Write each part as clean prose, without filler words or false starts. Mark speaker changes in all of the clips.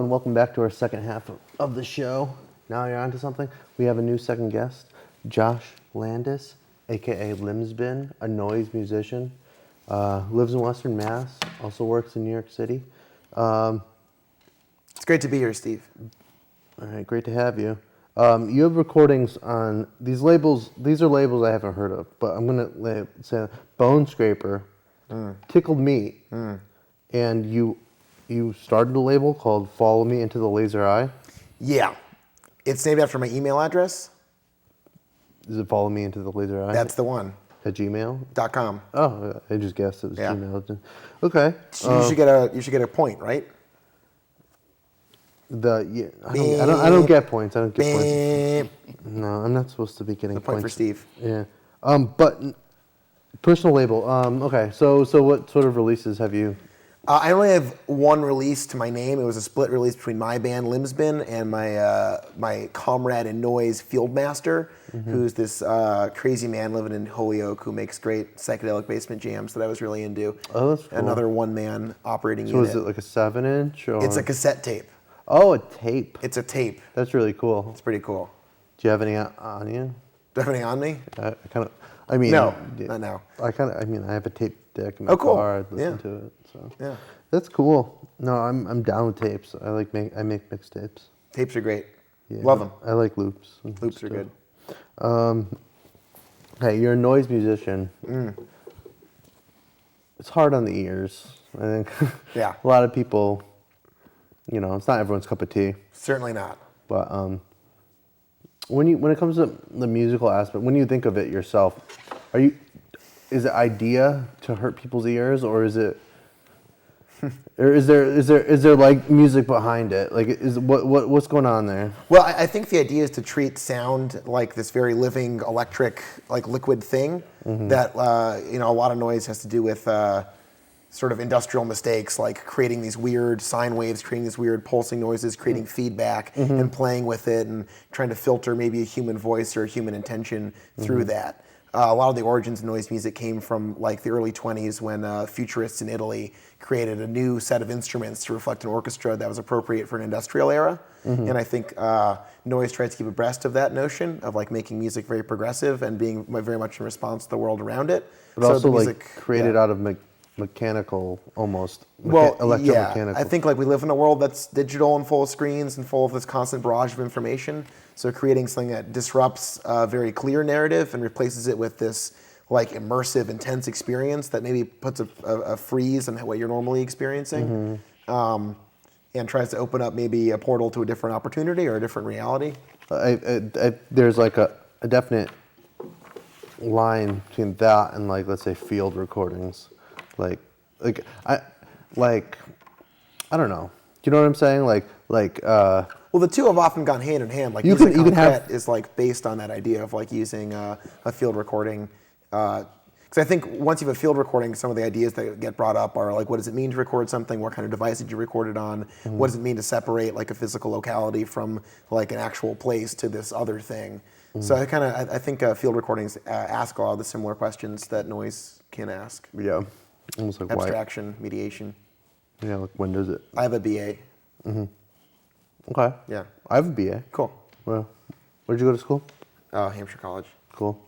Speaker 1: and welcome back to our second half of the show. Now you're on to something. We have a new second guest, Josh Landis, aka Limsbin, a noise musician. Lives in Western Mass, also works in New York City.
Speaker 2: It's great to be here, Steve.
Speaker 1: All right, great to have you. You have recordings on these labels. These are labels I haven't heard of, but I'm going to say Bone Scraper, Tickled Meat, and you started a label called Follow Me Into the Laser Eye.
Speaker 2: Yeah. It's named after my email address.
Speaker 1: Is it Follow Me Into the Laser Eye?
Speaker 2: That's the one.
Speaker 1: At Gmail?
Speaker 2: .com.
Speaker 1: Oh, I just guessed it was Gmail. Okay.
Speaker 2: So you should get a point, right?
Speaker 1: I don't get points. I don't get points. No, I'm not supposed to be getting
Speaker 2: point
Speaker 1: points.
Speaker 2: for Steve.
Speaker 1: Yeah. But personal label. Okay. So what sort of releases have you?
Speaker 2: I only have one release to my name. It was a split release between my band Limsbin and my comrade in noise Fieldmaster, who's this crazy man living in Holyoke who makes great psychedelic basement jams that I was really into.
Speaker 1: Oh, that's cool.
Speaker 2: Another one-man operating
Speaker 1: unit. So is it like a 7-inch? Or?
Speaker 2: It's a cassette tape.
Speaker 1: Oh, a tape.
Speaker 2: It's a tape.
Speaker 1: That's really cool.
Speaker 2: It's pretty cool.
Speaker 1: Do you have any on you?
Speaker 2: Do you have any on me?
Speaker 1: No,
Speaker 2: not now.
Speaker 1: I have a tape deck in my car. I listen to it. So
Speaker 2: yeah,
Speaker 1: that's cool. No, I'm down with tapes. I make mixtapes.
Speaker 2: Tapes are great.
Speaker 1: Yeah,
Speaker 2: love them.
Speaker 1: I like loops.
Speaker 2: Loops are good.
Speaker 1: Hey, you're a noise musician. It's hard on the ears, I think.
Speaker 2: Yeah.
Speaker 1: A lot of people, it's not everyone's cup of tea.
Speaker 2: Certainly not.
Speaker 1: But when it comes to the musical aspect, when you think of it yourself, is it idea to hurt people's ears, or is it, or is there like music behind it? Like, what's going on there?
Speaker 2: Well, I think the idea is to treat sound like this very living, electric, like liquid thing that a lot of noise has to do with sort of industrial mistakes, like creating these weird sine waves, creating these weird pulsing noises, creating feedback, and playing with it, and trying to filter maybe a human voice or a human intention through that. A lot of the origins of noise music came from like the early 20s when futurists in Italy created a new set of instruments to reflect an orchestra that was appropriate for an industrial era. And I think noise tries to keep abreast of that notion of like making music very progressive and being very much in response to the world around it.
Speaker 1: But so also music, like created out of mechanical, almost electromechanical.
Speaker 2: I think like we live in a world that's digital and full of screens and full of this constant barrage of information. So creating something that disrupts a very clear narrative and replaces it with this like immersive, intense experience that maybe puts a freeze on what you're normally experiencing, and tries to open up maybe a portal to a different opportunity or a different reality.
Speaker 1: There's like a definite line between that and like, let's say, field recordings. I don't know. Do you know what I'm saying?
Speaker 2: Well, the two have often gone hand in hand. Like music concrete is like based on that idea of like using a field recording. Because I think once you have a field recording, some of the ideas that get brought up are like, what does it mean to record something? What kind of device did you record it on? What does it mean to separate like a physical locality from like an actual place to this other thing? So I think field recordings ask a lot of the similar questions that noise can ask.
Speaker 1: Yeah. Almost like
Speaker 2: abstraction, mediation.
Speaker 1: Yeah, like when does it?
Speaker 2: I have a BA.
Speaker 1: Okay.
Speaker 2: Yeah.
Speaker 1: I have a BA.
Speaker 2: Cool.
Speaker 1: Well, where'd you go to school?
Speaker 2: Hampshire College.
Speaker 1: Cool.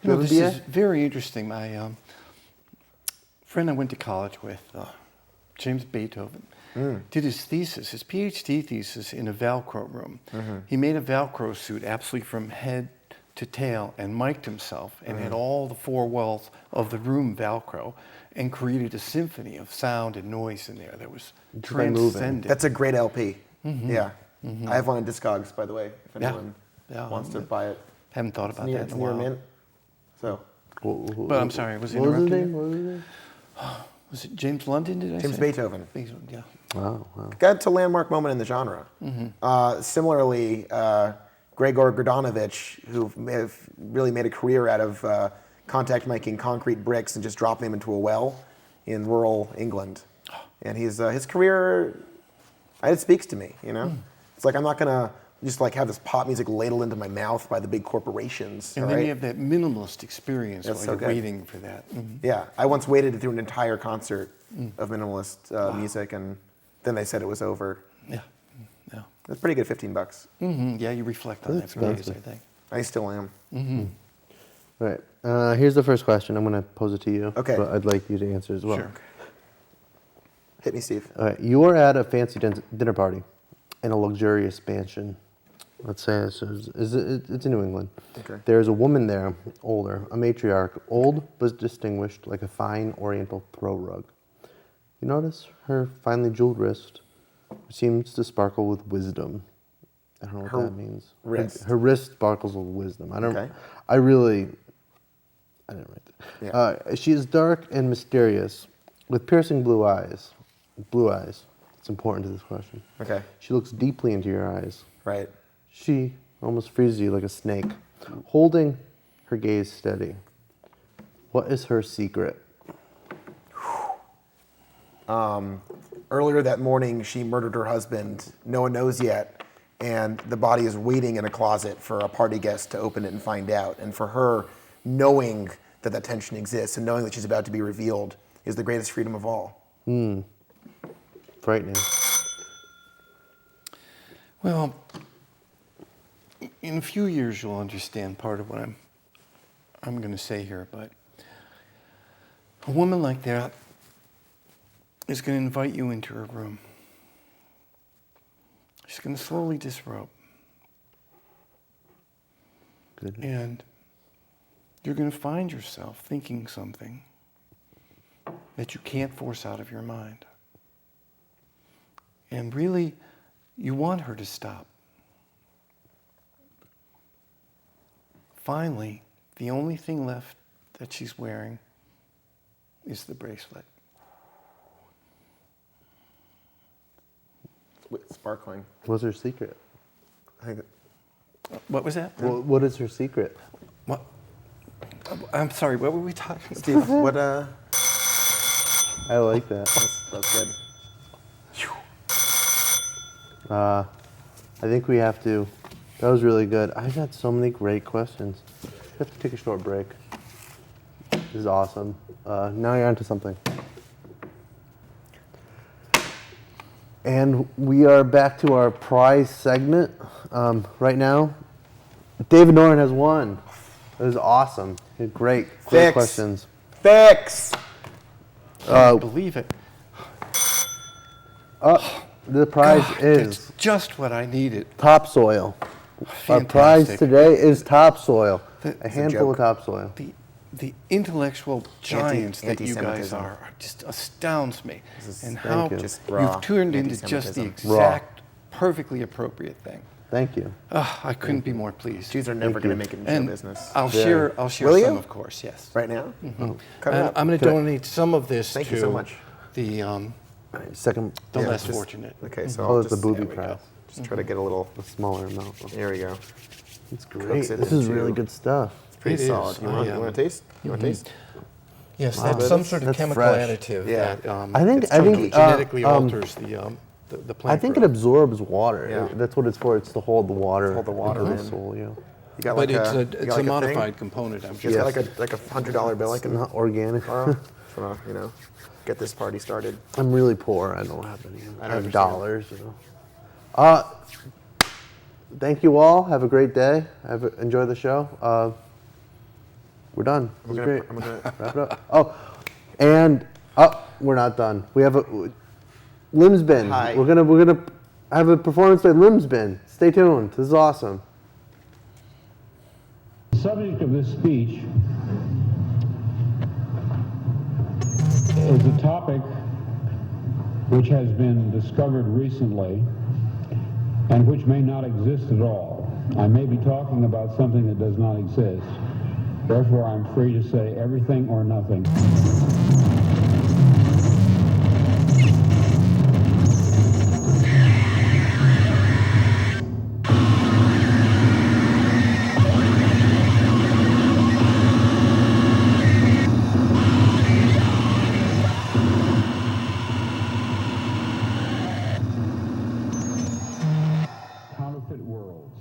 Speaker 3: This is very interesting. My friend I went to college with, James Beethoven, did his thesis, his PhD thesis, in a Velcro room. He made a Velcro suit absolutely from head to tail and mic'd himself and had all the four walls of the room Velcro and created a symphony of sound and noise in there that was transcendent.
Speaker 2: That's a great LP. Yeah. I have one in Discogs, by the way, if anyone wants to buy it.
Speaker 3: Haven't thought about that in a
Speaker 2: It's
Speaker 3: while.
Speaker 2: near mint. So.
Speaker 3: But I'm sorry, was it
Speaker 1: What was his
Speaker 3: interrupting?
Speaker 1: name? What was his name?
Speaker 3: Was it James London, did I say?
Speaker 2: James Beethoven.
Speaker 3: Beethoven, yeah.
Speaker 1: Wow.
Speaker 2: Got to landmark moment in the genre. Similarly, Gregor Gordonovich, who have really made a career out of contact making concrete bricks and just dropping them into a well in rural England. And his career, it speaks to me, It's like I'm not going to just like have this pop music ladled into my mouth by the big corporations.
Speaker 3: And then you have that minimalist experience
Speaker 2: That's
Speaker 3: while
Speaker 2: so
Speaker 3: you're
Speaker 2: good.
Speaker 3: waiting for that.
Speaker 2: Yeah, I once waited through an entire concert of minimalist music, and then they said it was over.
Speaker 3: Yeah. Yeah.
Speaker 2: That's pretty good, $15.
Speaker 3: Yeah, you reflect on that for days, I think.
Speaker 2: I still am.
Speaker 1: All right. Here's the first question. I'm going to pose it to you.
Speaker 2: Okay.
Speaker 1: But I'd like you to answer as well.
Speaker 3: Sure.
Speaker 2: Hit me, Steve.
Speaker 1: All right. You are at a fancy dinner party in a luxurious mansion. Let's say it's in New England.
Speaker 2: Okay.
Speaker 1: There's a woman there, older, a matriarch, old but distinguished, like a fine oriental throw rug. You notice her finely jeweled wrist seems to sparkle with wisdom. I don't know what that means.
Speaker 2: Wrist.
Speaker 1: Her wrist sparkles with wisdom. I
Speaker 2: Okay.
Speaker 1: didn't write that.
Speaker 2: Yeah.
Speaker 1: She is dark and mysterious, with piercing blue eyes. Blue eyes. It's important to this question.
Speaker 2: Okay.
Speaker 1: She looks deeply into your eyes.
Speaker 2: Right.
Speaker 1: She almost freezes you like a snake, holding her gaze steady. What is her secret?
Speaker 2: Earlier that morning, she murdered her husband. No one knows yet. And the body is waiting in a closet for a party guest to open it and find out. And for her, knowing that that tension exists and knowing that she's about to be revealed is the greatest freedom of all.
Speaker 1: Frightening.
Speaker 3: Well, in a few years you'll understand part of what I'm going to say here, but a woman like that is going to invite you into her room. She's going to slowly disrobe.
Speaker 1: Good.
Speaker 3: And you're going to find yourself thinking something that you can't force out of your mind. And really, you want her to stop. Finally, the only thing left that she's wearing is the bracelet.
Speaker 2: Sparkling.
Speaker 1: What's her secret?
Speaker 2: I think
Speaker 3: What was that?
Speaker 1: What is her secret?
Speaker 3: What? I'm sorry, what were we talking about?
Speaker 2: Steve, what,
Speaker 1: I like that.
Speaker 2: that's good.
Speaker 1: I think we have to. That was really good. I got so many great questions. We have to take a short break. This is awesome. Now you're onto something. And we are back to our prize segment. Right now, David Norton has won. It was awesome. He had great questions.
Speaker 2: Fix!
Speaker 3: I can't believe it.
Speaker 1: The prize is
Speaker 3: It's just what I needed.
Speaker 1: topsoil. Our
Speaker 3: Fantastic.
Speaker 1: prize today is topsoil. A handful of
Speaker 2: joke.
Speaker 1: topsoil.
Speaker 3: The intellectual giants that you guys
Speaker 2: anti-Semitism.
Speaker 3: are just astounds me. And
Speaker 1: thank
Speaker 3: how
Speaker 1: you.
Speaker 2: Just raw
Speaker 3: you've turned into just the
Speaker 2: anti-Semitism.
Speaker 3: exact, perfectly appropriate thing.
Speaker 1: Thank you.
Speaker 3: I couldn't be more pleased.
Speaker 2: Jews are never
Speaker 1: Thank
Speaker 2: going
Speaker 1: you.
Speaker 2: to make it in show
Speaker 3: And
Speaker 2: business.
Speaker 3: I'll share
Speaker 2: Will
Speaker 3: some,
Speaker 2: you?
Speaker 3: of course, yes.
Speaker 2: Right now? Cut it
Speaker 3: And
Speaker 2: up.
Speaker 3: I'm going to donate some of this
Speaker 2: Thank
Speaker 3: to
Speaker 2: you so much.
Speaker 3: the
Speaker 1: Second.
Speaker 2: Yeah,
Speaker 3: less
Speaker 2: just-
Speaker 3: fortunate.
Speaker 2: Okay, so
Speaker 1: Oh,
Speaker 2: I'll
Speaker 1: it's the
Speaker 2: just,
Speaker 1: booby
Speaker 3: there we
Speaker 1: prize.
Speaker 3: go.
Speaker 2: just try to get a little.
Speaker 1: A smaller amount.
Speaker 2: There we go.
Speaker 1: It's great.
Speaker 2: Cooks it
Speaker 1: This is
Speaker 2: into-
Speaker 1: really good stuff.
Speaker 2: It's pretty
Speaker 3: It
Speaker 2: solid.
Speaker 3: is.
Speaker 2: You want to taste? You want to taste?
Speaker 3: Yes,
Speaker 1: Wow,
Speaker 3: that's some
Speaker 1: that's-
Speaker 3: sort of
Speaker 1: that's
Speaker 3: chemical
Speaker 1: fresh.
Speaker 3: additive
Speaker 2: Yeah.
Speaker 3: that
Speaker 1: I think
Speaker 3: genetically alters the plant
Speaker 1: I think it
Speaker 3: growth.
Speaker 1: absorbs water.
Speaker 2: Yeah.
Speaker 1: That's what it's for. It's to hold the water.
Speaker 2: Hold the water
Speaker 1: into
Speaker 2: in.
Speaker 1: the soul. Yeah.
Speaker 2: You got
Speaker 3: But
Speaker 2: like
Speaker 3: it's
Speaker 2: a,
Speaker 3: a
Speaker 2: you got
Speaker 3: it's
Speaker 2: like
Speaker 3: a
Speaker 2: thing?
Speaker 3: modified component, I'm sure.
Speaker 2: You got
Speaker 1: Yes.
Speaker 2: like a $100 bill I can
Speaker 1: Not organic.
Speaker 2: borrow. Just wanna, get this party started.
Speaker 1: I'm really poor. I don't have any. I have
Speaker 2: understand.
Speaker 1: dollars. Thank you all. Have a great day. Enjoy the show. We're done. It was great.
Speaker 2: I'm gonna
Speaker 1: Wrap it up. We're not done. We have a Limsbin.
Speaker 2: Hi.
Speaker 1: We're gonna have a performance by Limsbin. Stay tuned. This is awesome.
Speaker 4: The subject of this speech is a topic which has been discovered recently and which may not exist at all. I may be talking about something that does not exist. Therefore, I'm free to say everything or nothing. Counterfeit worlds,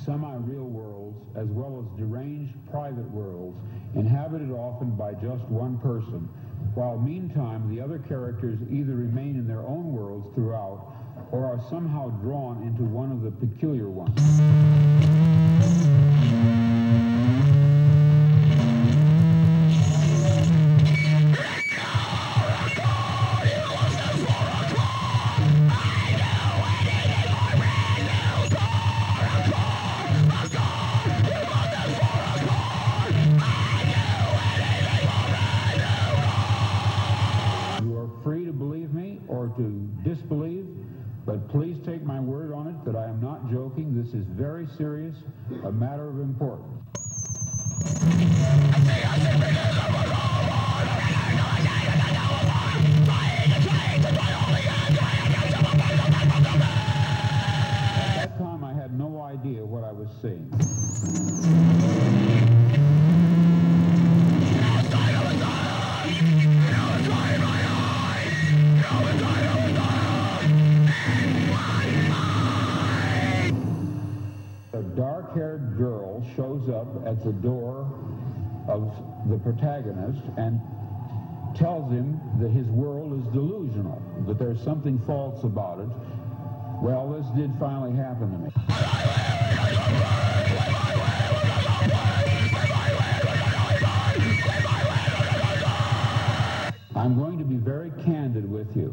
Speaker 4: semi-real worlds, as well as deranged private worlds, inhabited often by just one person, while meantime the other characters either remain in their own worlds throughout or are somehow drawn into one of the peculiar ones. Free to believe me or to disbelieve, but please take my word on it that I am not joking. This is very serious, a matter of importance. At that time, I had no idea what I was seeing. A dark-haired girl shows up at the door of the protagonist and tells him that his world is delusional, that there's something false about it. Well, this did finally happen to me. I'm going to be very candid with you.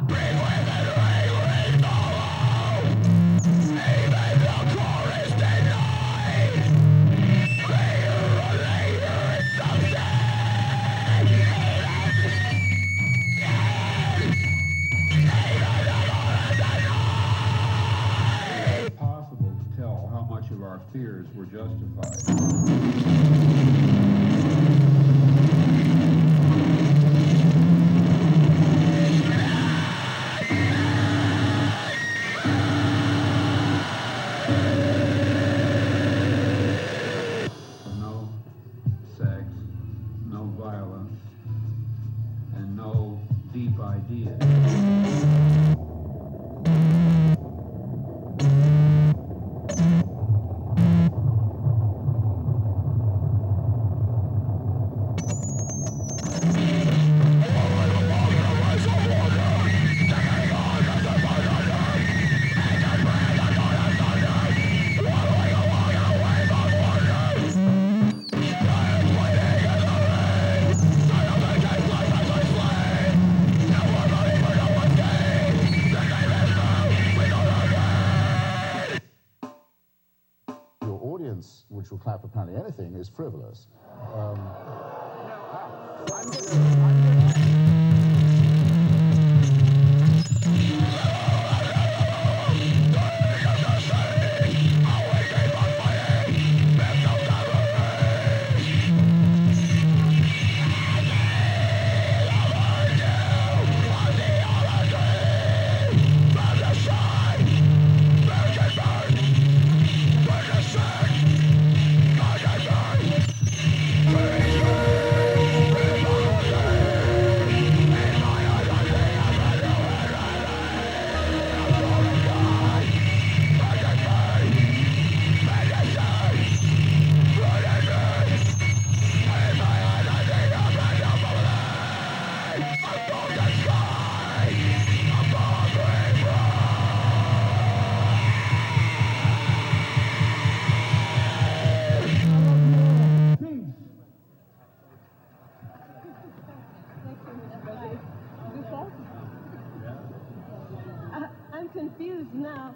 Speaker 4: It's possible to tell how much of our fears were justified. No sex, no violence, and no deep ideas.
Speaker 5: Which will clap apparently anything, is frivolous.
Speaker 6: I'm confused now.